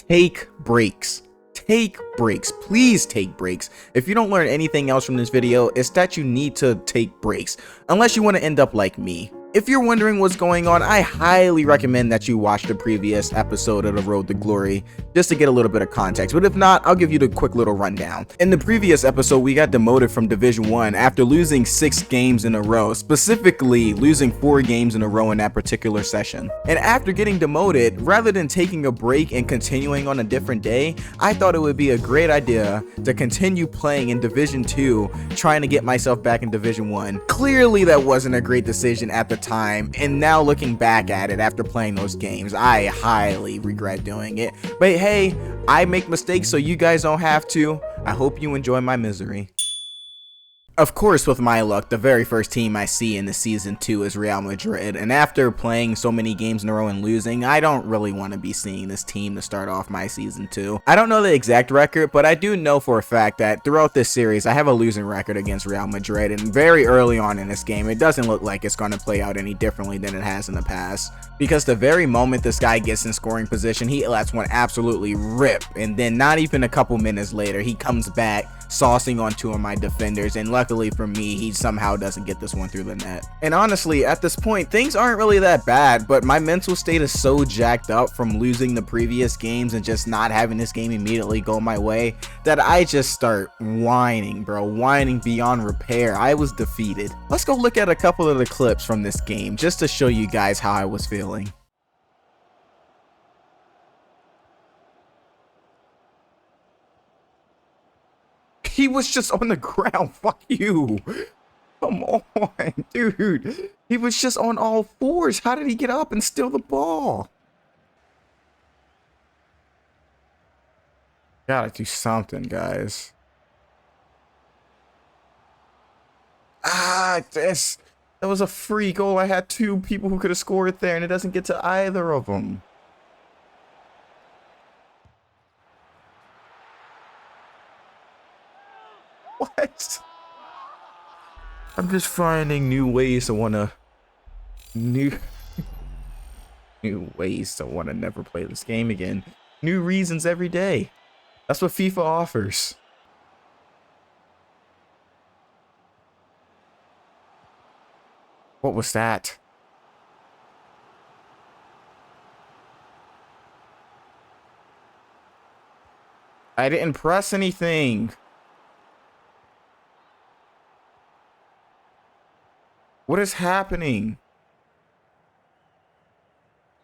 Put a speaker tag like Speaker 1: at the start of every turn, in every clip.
Speaker 1: take breaks. Take breaks. Please take breaks. If you don't learn anything else from this video, it's that you need to take breaks. Unless you want to end up like me. If you're wondering what's going on, I highly recommend that you watch the previous episode of The Road to Glory just to get a little bit of context, but if not, I'll give you the quick little rundown. In the previous episode, we got demoted from Division 1 after losing 6 games in a row, specifically losing 4 games in a row in that particular session. And after getting demoted, rather than taking a break and continuing on a different day, I thought it would be a great idea to continue playing in Division 2, trying to get myself back in Division 1. Clearly that wasn't a great decision at the time, and now looking back at it after playing those games, I highly regret doing it. But hey, I make mistakes so you guys don't have to. I hope you enjoy my misery. Of course, with my luck, the very first team I see in the Season 2 is Real Madrid, and after playing so many games in a row and losing, I don't really want to be seeing this team to start off my Season 2. I don't know the exact record, but I do know for a fact that throughout this series, I have a losing record against Real Madrid, and very early on in this game, it doesn't look like it's going to play out any differently than it has in the past. Because the very moment this guy gets in scoring position, he lets one absolutely rip, and then not even a couple minutes later, he comes back, saucing on 2 of my defenders, and luckily for me, he somehow doesn't get this one through the net. And honestly, at this point, things aren't really that bad, but my mental state is so jacked up from losing the previous games and just not having this game immediately go my way that I just start whining, bro, whining beyond repair. I was defeated. Let's go look at a couple of the clips from this game just to show you guys how I was feeling. He was just on the ground. Fuck you. Come on, dude. He was just on all fours. How did he get up and steal the ball? Gotta do something, guys. That was a free goal. I had 2 people who could have scored there, and it doesn't get to either of them. What? I'm just finding new ways to wanna new ways to wanna never play this game again. New reasons every day. That's what FIFA offers. What was that? I didn't press anything. What is happening?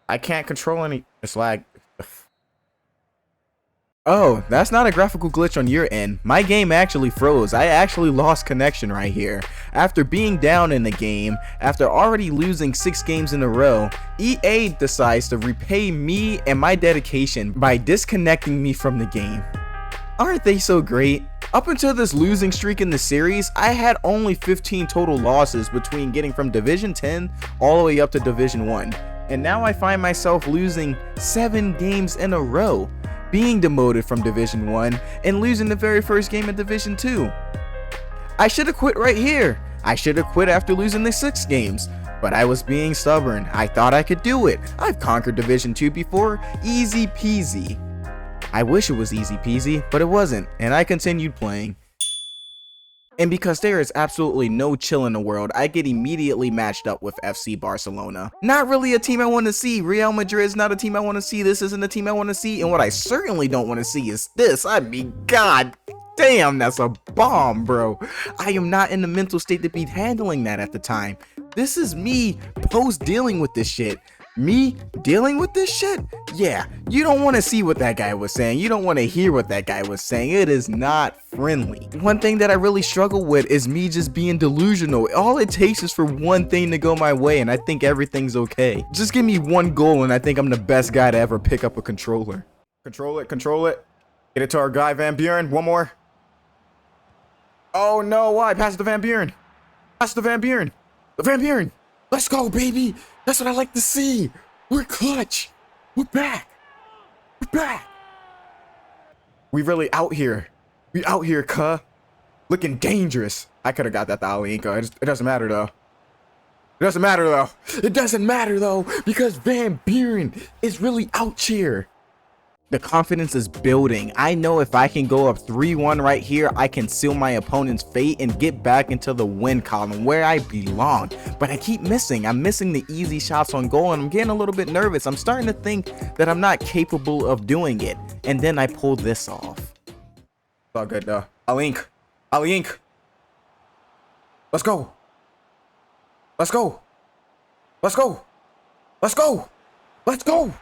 Speaker 1: I can't control any. It's lag. Oh, that's not a graphical glitch on your end. My game actually froze. I actually lost connection right here. After being down in the game, after already losing 6 games in a row, EA decides to repay me and my dedication by disconnecting me from the game. Aren't they so great? Up until this losing streak in the series, I had only 15 total losses between getting from Division 10 all the way up to Division 1. And now I find myself losing 7 games in a row, being demoted from Division 1 and losing the very first game in Division 2. I should have quit right here. I should have quit after losing the 6 games. But I was being stubborn. I thought I could do it. I've conquered Division 2 before. Easy peasy. I wish it was easy peasy, but it wasn't, and I continued playing. And because there is absolutely no chill in the world, I get immediately matched up with FC Barcelona. Not really a team I want to see. Real Madrid is not a team I want to see. This isn't a team I want to see. And what I certainly don't want to see is this. I mean, god damn, that's a bomb, bro. I am not in the mental state to be handling that at the time. This is me post dealing with this shit. Me dealing with this shit? Yeah, you don't want to see what that guy was saying. You don't want to hear what that guy was saying. It is not friendly. One thing that I really struggle with is me just being delusional. All it takes is for one thing to go my way and I think everything's okay. Just give me one goal and I think I'm the best guy to ever pick up a controller. Control it, control it. Get it to our guy, Van Buren. One more. Oh no, why? Pass it to Van Buren. Pass it to Van Buren. Van Buren. Let's go, baby. That's what I like to see. We're clutch. We're back. We're back. We really out here. We out here, cuh. Looking dangerous. I could have got that to Ali Inca. It doesn't matter, though. It doesn't matter, though. It doesn't matter, though, because Van Buren is really out here. The confidence is building. I know if I can go up 3-1 right here, I can seal my opponent's fate and get back into the win column where I belong. But I keep missing. I'm missing the easy shots on goal, and I'm getting a little bit nervous. I'm starting to think that I'm not capable of doing it. And then I pull this off. It's all good though. Alink. Alink. Let's go. Let's go. Let's go. Let's go. Let's go.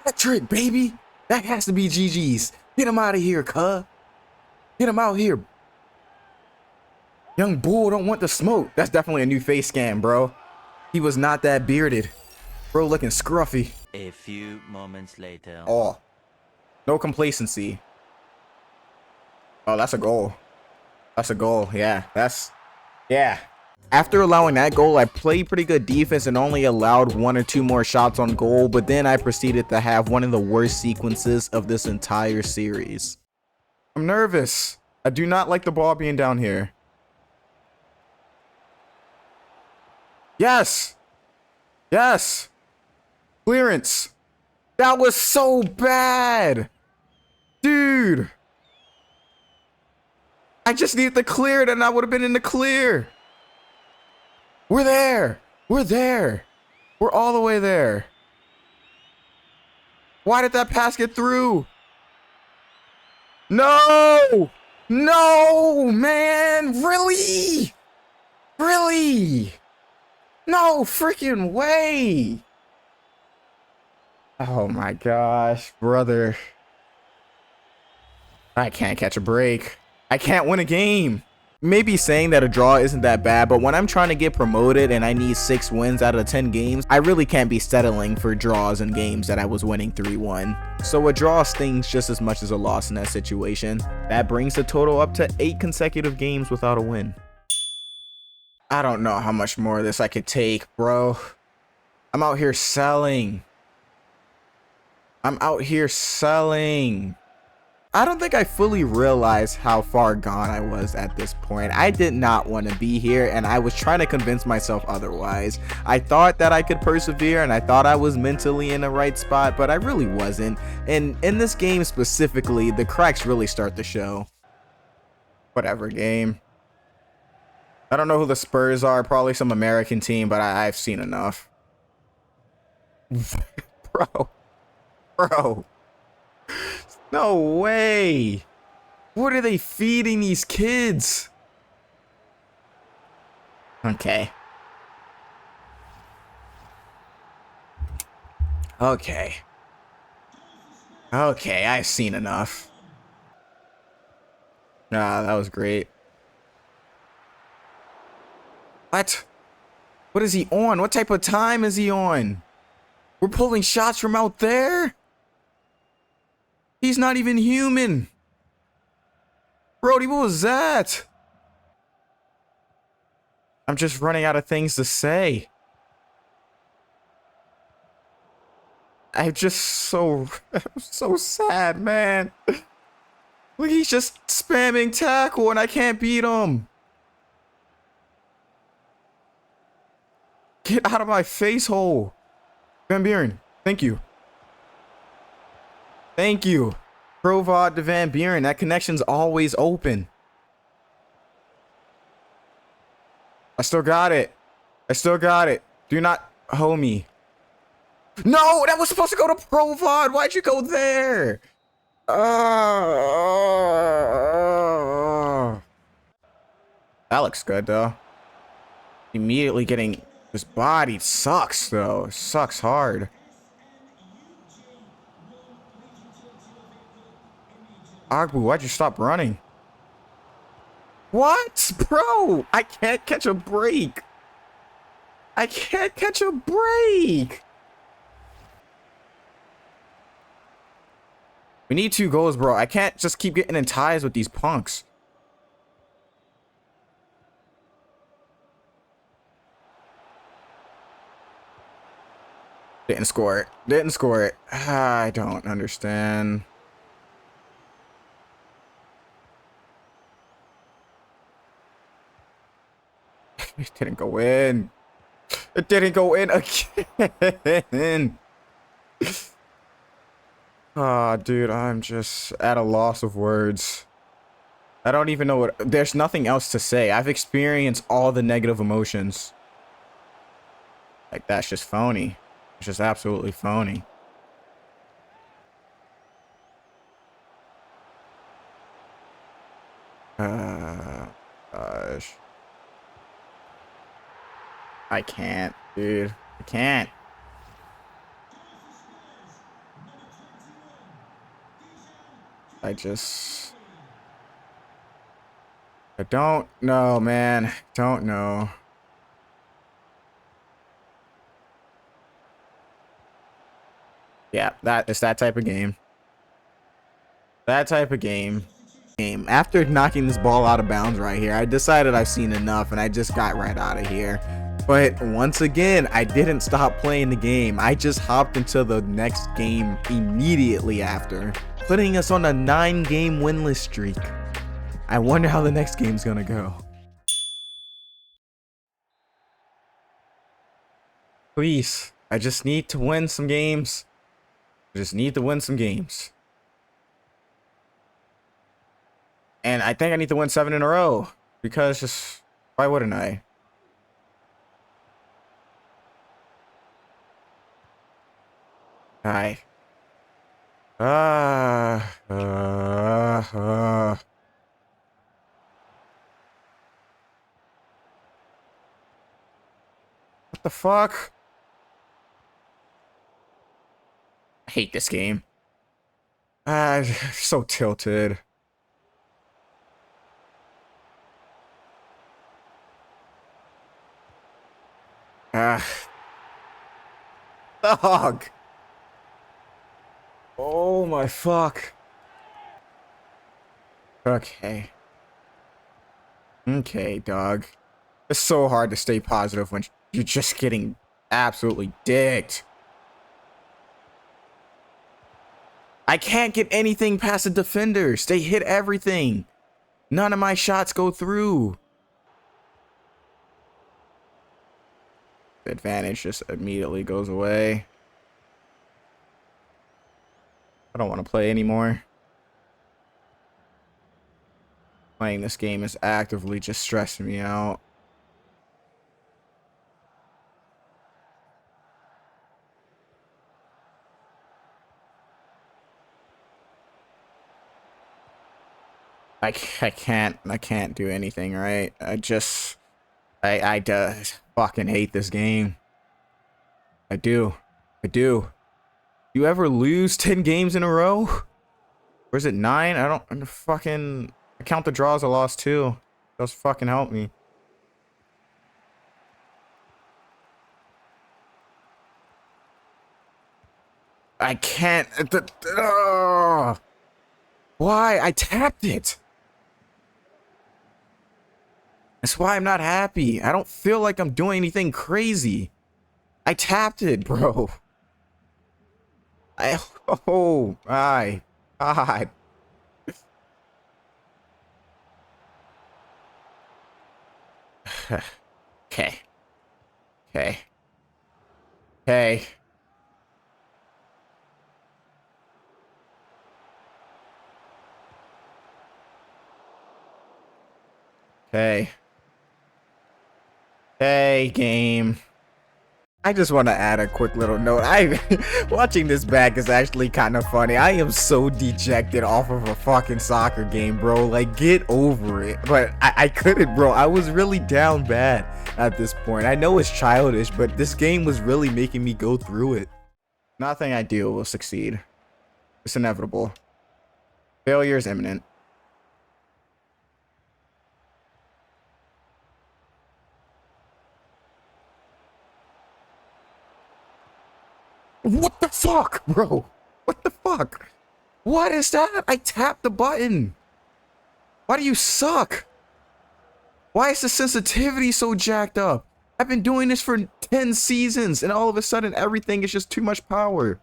Speaker 1: That trick, baby. That has to be GG's. Get him out of here, cuz. Get him out here. Young bull don't want the smoke. That's definitely a new face scan, bro. He was not that bearded. Bro looking scruffy.
Speaker 2: A few moments later.
Speaker 1: Oh. No complacency. Oh, that's a goal. That's a goal. Yeah, yeah. After allowing that goal, I played pretty good defense and only allowed 1 or 2 more shots on goal, but then I proceeded to have one of the worst sequences of this entire series. I'm nervous. I do not like the ball being down here. Yes. Yes. Clearance. That was so bad. Dude. I just needed to clear it and I would have been in the clear. We're there. We're there. We're all the way there. Why did that pass get through? No! No, man! Really? Really? No freaking way! Oh my gosh, brother. I can't catch a break. I can't win a game. Maybe saying that a draw isn't that bad, but when I'm trying to get promoted and I need 6 wins out of 10 games, I really can't be settling for draws in games that I was winning 3-1. So a draw stings just as much as a loss in that situation. That brings the total up to 8 consecutive games without a win. I don't know how much more of this I could take, bro. I'm out here selling. I'm out here selling. I don't think I fully realized how far gone I was at this point. I did not want to be here, and I was trying to convince myself otherwise. I thought that I could persevere, and I thought I was mentally in the right spot, but I really wasn't. And in this game specifically, the cracks really start to show. Whatever, game. I don't know who the Spurs are, probably some American team, but I've seen enough. Bro. No way. What are they feeding these kids? Okay. Okay, I've seen enough. Ah, that was great. What? What is he on? What type of time is he on? We're pulling shots from out there? He's not even human. Brody, what was that? I'm just running out of things to say. I'm just so sad, man. Look, he's just spamming tackle and I can't beat him. Get out of my face hole. Van Buren, thank you. Thank you. Provod to Van Buren. That connection's always open. I still got it. Do not hoe me. No, that was supposed to go to Provod. Why'd you go there? That looks good, though. Immediately getting this body sucks, though. Sucks hard. Agbu, why'd you stop running? What? Bro, I can't catch a break. We need 2 goals, bro. I can't just keep getting in ties with these punks. Didn't score it. I don't understand. It didn't go in. It didn't go in again. Ah, dude, I'm just at a loss of words. I don't even know what. There's nothing else to say. I've experienced all the negative emotions. Like, that's just phony. It's just absolutely phony. Gosh. I can't, dude. I can't. I just. I don't know, man. Don't know. Yeah, that is that type of game. That type of game. After knocking this ball out of bounds right here, I decided I've seen enough and I just got right out of here. But once again, I didn't stop playing the game. I just hopped into the next game immediately after, putting us on a 9-game winless streak. I wonder how the next game's gonna go. Please, I just need to win some games. I just need to win some games. And I think I need to win 7 in a row. Because just, why wouldn't I? Alright. What the fuck? I hate this game. So tilted. Ah, dog. Oh my fuck. Okay. Okay, dog. It's so hard to stay positive when you're just getting absolutely dicked. I can't get anything past the defenders. They hit everything. None of my shots go through. The advantage just immediately goes away. I don't want to play anymore. Playing this game is actively just stressing me out. I can't do anything, right? I just fucking hate this game. I do. I do. You ever lose 10 games in a row? Or is it 9? I don't fucking... I count the draws I lost too. Those fucking help me. I can't... Why? I tapped it. That's why I'm not happy. I don't feel like I'm doing anything crazy. I tapped it, bro. Oh my God. Okay. Okay. Okay. Okay. Hey, game. I just want to add a quick little note. Watching this back is actually kind of funny. I am so dejected off of a fucking soccer game, bro. Like, get over it. But I couldn't, bro. I was really down bad at this point. I know it's childish, but this game was really making me go through it. Nothing I do will succeed. It's inevitable. Failure is imminent. What the fuck, bro? What the fuck? What is that? I tapped the button. Why do you suck? Why is the sensitivity so jacked up? I've been doing this for 10 seasons and all of a sudden everything is just too much power.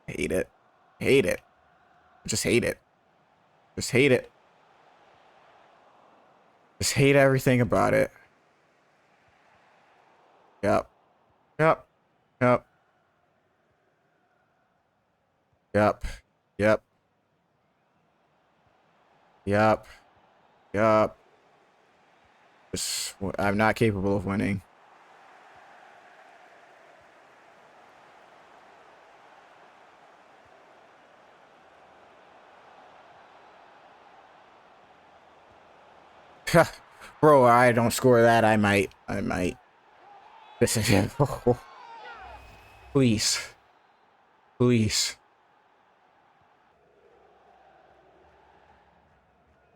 Speaker 1: Hate it. Hate it. Just hate it. Just hate it. Just hate everything about it. Yep. Yep. Yep. Yep. Yep. Yep. Yep. I'm not capable of winning. Bro, I don't score that. I might. This is it. Please. Please.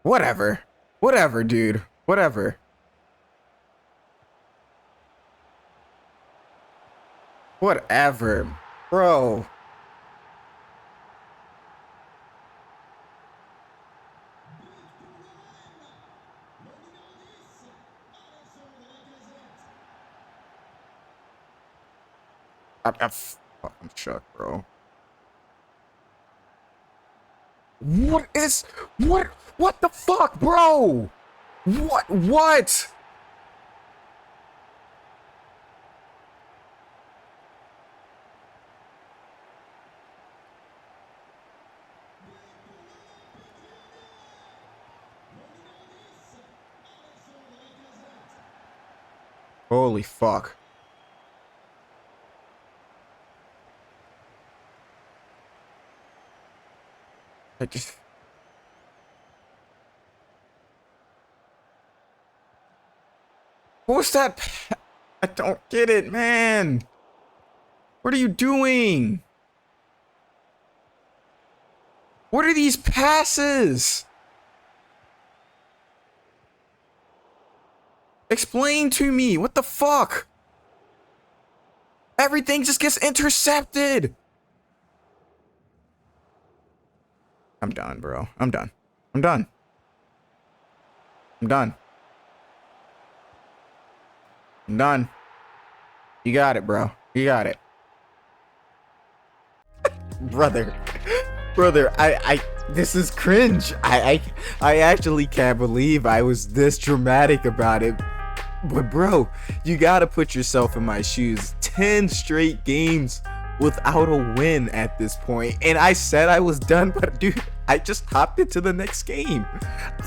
Speaker 1: Whatever. Whatever, dude. Whatever. Whatever. Bro. I'm shook, bro. What the fuck, bro? What? Holy fuck. I just... What's that? I don't get it, man. What are you doing? What are these passes? Explain to me. What the fuck? Everything just gets intercepted. I'm done, bro. I'm done. I'm done. I'm done. I'm done. You got it, bro. You got it. Brother. Brother, this is cringe. I actually can't believe I was this dramatic about it. But bro, you gotta put yourself in my shoes. 10 straight games without a win at this point. And I said I was done, but dude, I just hopped into the next game.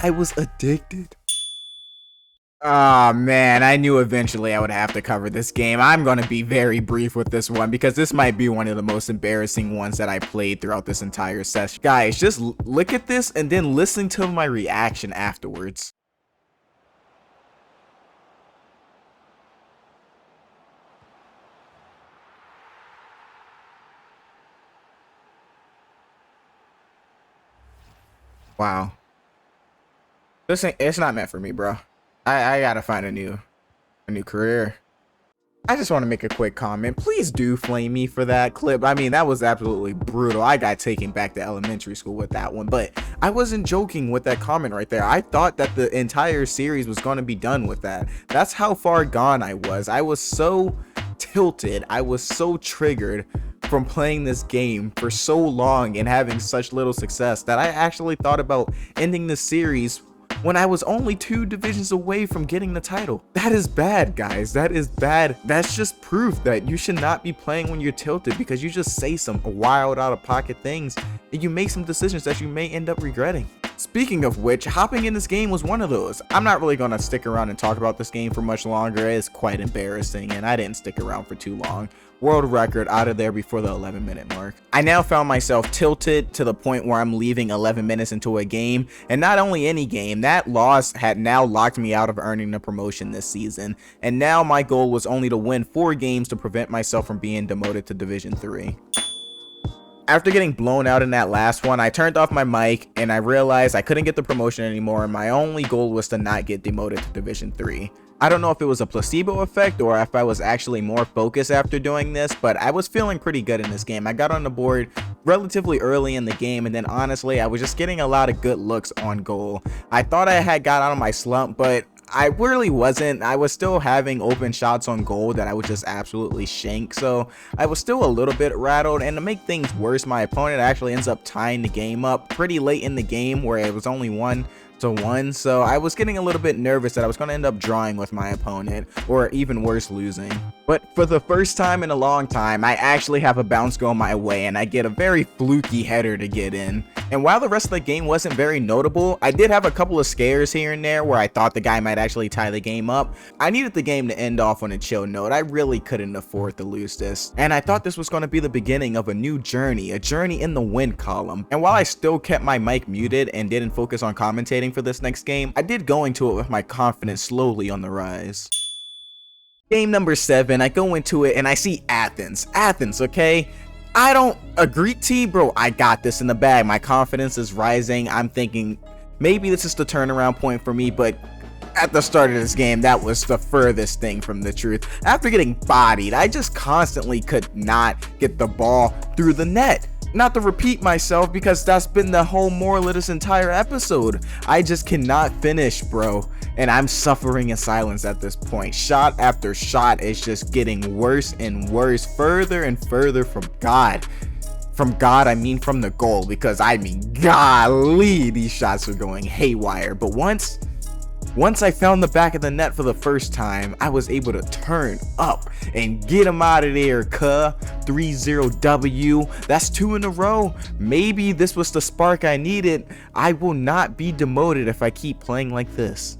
Speaker 1: I was addicted. Oh man, I knew eventually I would have to cover this game. I'm gonna be very brief with this one because this might be one of the most embarrassing ones that I played throughout this entire session. Guys, just look at this and then listen to my reaction afterwards. Wow. It's not meant for me, bro. I gotta find a new career. I just want to make a quick comment. Please do flame me for that clip. I mean, that was absolutely brutal. I got taken back to elementary school with that one, but I wasn't joking with that comment right there. I thought that the entire series was going to be done with that. That's how far gone I was. I was so tilted. I was so triggered from playing this game for so long and having such little success that I actually thought about ending the series when I was only 2 divisions away from getting the title. That is bad, guys. That is bad. That's just proof that you should not be playing when you're tilted, because you just say some wild out of pocket things and you make some decisions that you may end up regretting. Speaking of which, hopping in this game was one of those. I'm not really going to stick around and talk about this game for much longer. It's quite embarrassing and I didn't stick around for too long. World record out of there before the 11-minute mark. I now found myself tilted to the point where I'm leaving 11 minutes into a game, and not only any game, that loss had now locked me out of earning the promotion this season, and now my goal was only to win 4 games to prevent myself from being demoted to Division 3. After getting blown out in that last one, I turned off my mic and I realized I couldn't get the promotion anymore, and my only goal was to not get demoted to Division 3. I don't know if it was a placebo effect or if I was actually more focused after doing this, but I was feeling pretty good in this game. I got on the board relatively early in the game, and then honestly, I was just getting a lot of good looks on goal. I thought I had got out of my slump, but I really wasn't. I was still having open shots on goal that I would just absolutely shank, so I was still a little bit rattled. And to make things worse, my opponent actually ends up tying the game up pretty late in the game where it was only 1-1, so I was getting a little bit nervous that I was going to end up drawing with my opponent, or even worse, losing. But for the first time in a long time, I actually have a bounce go my way, and I get a very fluky header to get in. And while the rest of the game wasn't very notable, I did have a couple of scares here and there where I thought the guy might actually tie the game up. I needed the game to end off on a chill note. I really couldn't afford to lose this. And I thought this was going to be the beginning of a new journey, a journey in the win column. And while I still kept my mic muted and didn't focus on commentating for this next game, I did go into it with my confidence slowly on the rise. Game number 7, I go into it and I see Athens, okay? I don't agree, T, bro, I got this in the bag. My confidence is rising. I'm thinking maybe this is the turnaround point for me, but at the start of this game, that was the furthest thing from the truth. After getting bodied, I just constantly could not get the ball through the net. Not to repeat myself, because that's been the whole moral of this entire episode. I just cannot finish, bro. And I'm suffering in silence at this point. Shot after shot is just getting worse and worse, further and further from God. From God, I mean from the goal, because I mean, golly, these shots are going haywire. But once I found the back of the net for the first time, I was able to turn up and get him out of there, 3-0 W. That's 2 in a row. Maybe this was the spark I needed. I will not be demoted if I keep playing like this.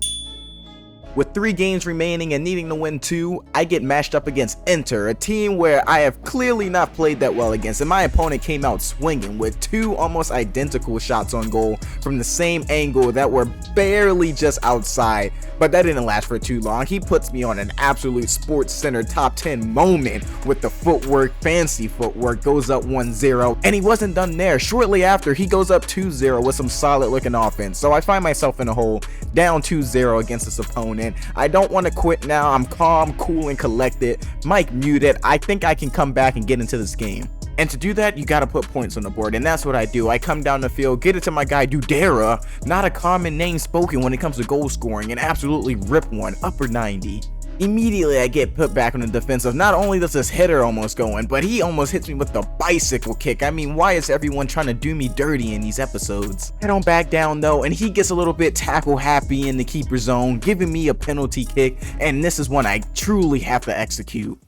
Speaker 1: With 3 games remaining and needing to win 2, I get matched up against Inter, a team where I have clearly not played that well against, and my opponent came out swinging with 2 almost identical shots on goal from the same angle that were barely just outside. But that didn't last for too long. He puts me on an absolute Sports Center top 10 moment with the footwork, fancy footwork, goes up 1-0, and he wasn't done there. Shortly after, he goes up 2-0 with some solid looking offense. So I find myself in a hole, down 2-0 against this opponent. I don't want to quit now. I'm calm, cool, and collected. Mic muted. I think I can come back and get into this game. And to do that, you gotta put points on the board, and that's what I do. I come down the field, get it to my guy Dudera, not a common name spoken when it comes to goal scoring, and absolutely rip one, upper 90. Immediately I get put back on the defensive. Not only does this hitter almost go in, but he almost hits me with the bicycle kick. I mean, why is everyone trying to do me dirty in these episodes? I don't back down though, and he gets a little bit tackle happy in the keeper zone, giving me a penalty kick, and this is one I truly have to execute.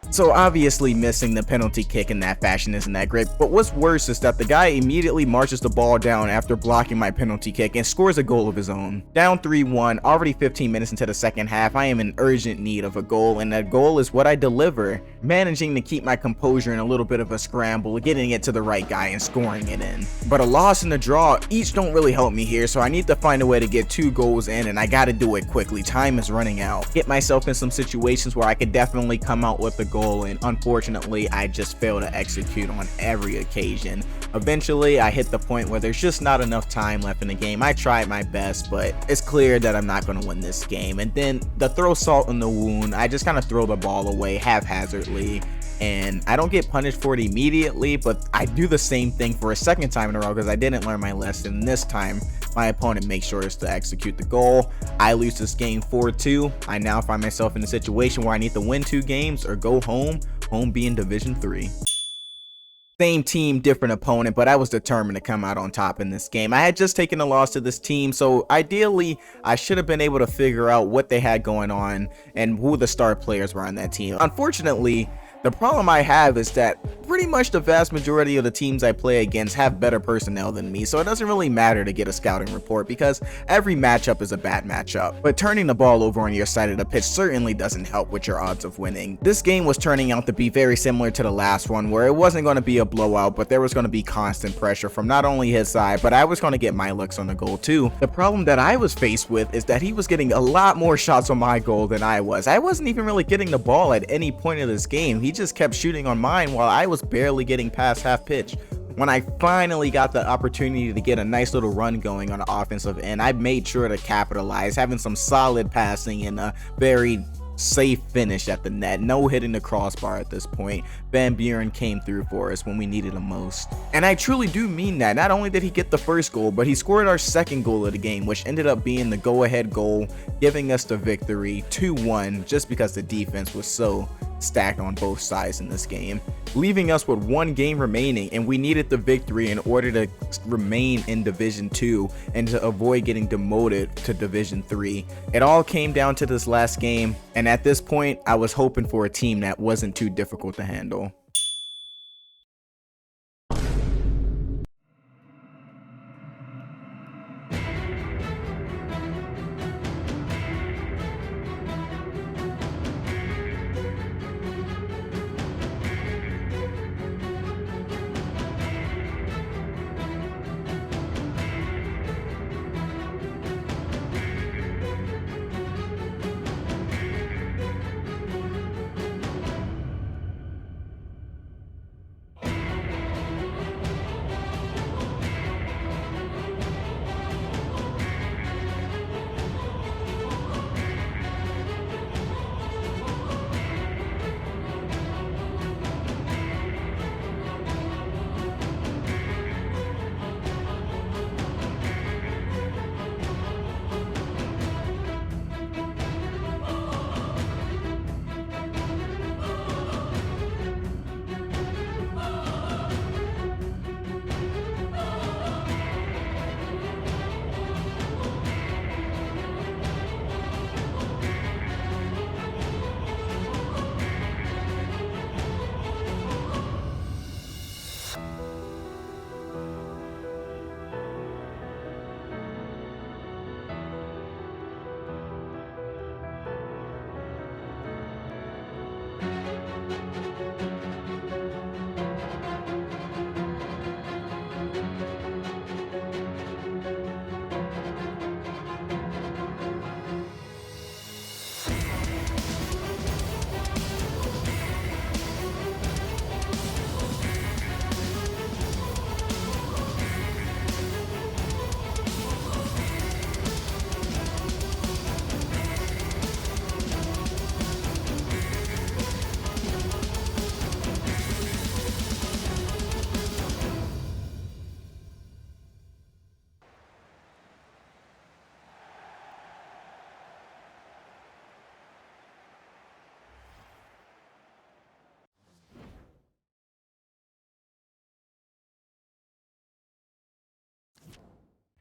Speaker 1: So obviously missing the penalty kick in that fashion isn't that great, but what's worse is that the guy immediately marches the ball down after blocking my penalty kick and scores a goal of his own. Down 3-1, already 15 minutes into the second half, I am in urgent need of a goal, and that goal is what I deliver, managing to keep my composure in a little bit of a scramble, getting it to the right guy and scoring it in. But a loss and a draw each don't really help me here, so I need to find a way to get 2 goals in, and I gotta do it quickly. Time is running out. Get myself in some situations where I could definitely come out with a goal, and unfortunately I just fail to execute on every occasion. Eventually I hit the point where there's just not enough time left in the game. I tried my best, but it's clear that I'm not going to win this game. And then to throw salt in the wound, I just kind of throw the ball away haphazardly, and I don't get punished for it immediately, but I do the same thing for a second time in a row because I didn't learn my lesson. This time my opponent makes sure to execute the goal. I lose this game 4-2. I now find myself in a situation where I need to win 2 games or go home being Division 3. Same team, different opponent, but I was determined to come out on top in this game. I had just taken a loss to this team, so ideally I should have been able to figure out what they had going on and who the star players were on that team. Unfortunately, the problem I have is that pretty much the vast majority of the teams I play against have better personnel than me, so it doesn't really matter to get a scouting report because every matchup is a bad matchup. But turning the ball over on your side of the pitch certainly doesn't help with your odds of winning. This game was turning out to be very similar to the last one, where it wasn't going to be a blowout, but there was going to be constant pressure from not only his side, but I was going to get my looks on the goal too. The problem that I was faced with is that he was getting a lot more shots on my goal than I was. I wasn't even really getting the ball at any point of this game. He just kept shooting on mine while I was barely getting past half pitch. When I finally got the opportunity to get a nice little run going on the offensive end, I made sure to capitalize, having some solid passing and a very safe finish at the net, no hitting the crossbar at this point. Van Buren came through for us when we needed him most. And I truly do mean that. Not only did he get the first goal, but he scored our second goal of the game, which ended up being the go-ahead goal, giving us the victory 2-1, just because the defense was so stacked on both sides in this game, leaving us with one game remaining, and we needed the victory in order to remain in Division 2 and to avoid getting demoted to Division 3. It all came down to this last game, and at this point I was hoping for a team that wasn't too difficult to handle.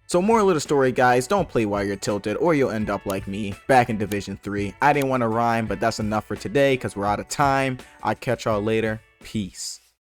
Speaker 1: So moral of the story, guys, don't play while you're tilted or you'll end up like me, back in Division 3. I didn't want to rhyme, but that's enough for today because we're out of time. I'll catch y'all later. Peace.